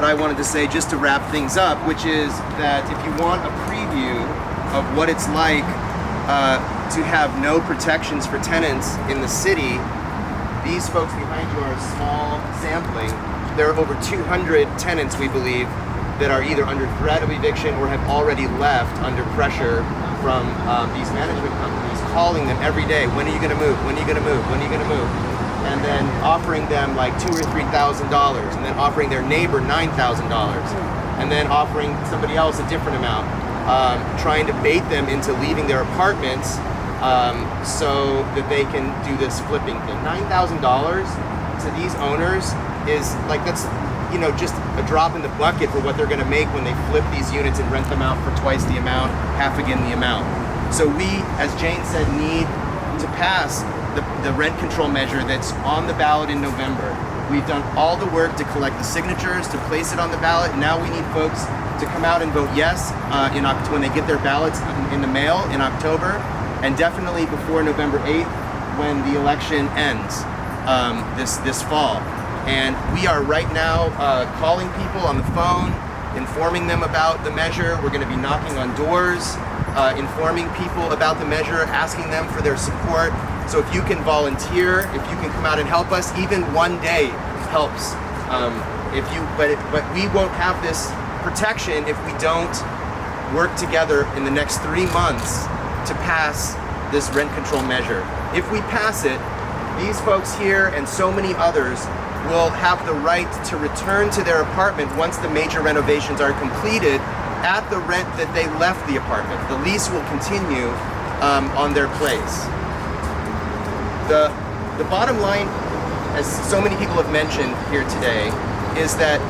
what I wanted to say just to wrap things up, which is that if you want a preview of what it's like to have no protections for tenants in the city, these folks behind you are a small sampling. There are over 200 tenants, we believe, that are either under threat of eviction or have already left under pressure from these management companies calling them every day, when are you going to move, when are you going to move, when are you going to move? And then offering them like $2,000 or $3,000, and then offering their neighbor $9,000, and then offering somebody else a different amount, trying to bait them into leaving their apartments so that they can do this flipping thing. $9,000 to these owners is like, that's, you know, just a drop in the bucket for what they're going to make when they flip these units and rent them out for twice the amount, half again the amount. So we, as Jane said, need to pass the rent control measure that's on the ballot in November. We've done all the work to collect the signatures, to place it on the ballot. Now we need folks to come out and vote yes when they get their ballots in the mail in October, and definitely before November 8th when the election ends this fall. And we are right now calling people on the phone, informing them about the measure. We're going to be knocking on doors, informing people about the measure, asking them for their support. So if you can volunteer, if you can come out and help us, even one day helps. But we won't have this protection if we don't work together in the next 3 months to pass this rent control measure. If we pass it, these folks here and so many others will have the right to return to their apartment once the major renovations are completed at the rent that they left the apartment. The lease will continue on their place. The bottom line, as so many people have mentioned here today, is that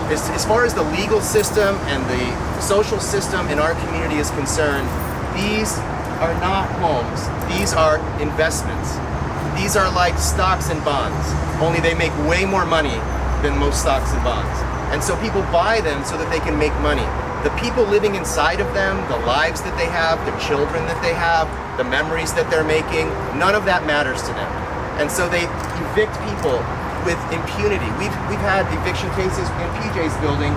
as far as the legal system and the social system in our community is concerned, these are not homes. These are investments. These are like stocks and bonds, only they make way more money than most stocks and bonds. And so people buy them so that they can make money. The people living inside of them, the lives that they have, the children that they have, the memories that they're making, none of that matters to them. And so they evict people with impunity. We've had eviction cases in PJ's building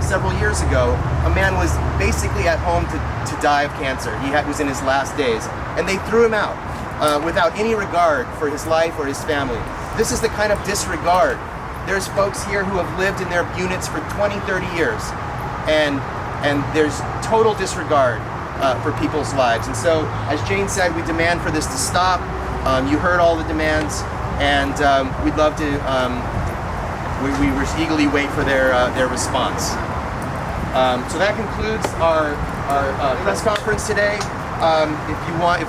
several years ago. A man was basically at home to die of cancer. He was in his last days, and they threw him out without any regard for his life or his family. This is the kind of disregard. There's folks here who have lived in their units for 20, 30 years, and there's total disregard for people's lives. And so, as Jane said, we demand for this to stop. You heard all the demands, and we'd love to, we eagerly wait for their response. So that concludes our press conference today. If you want,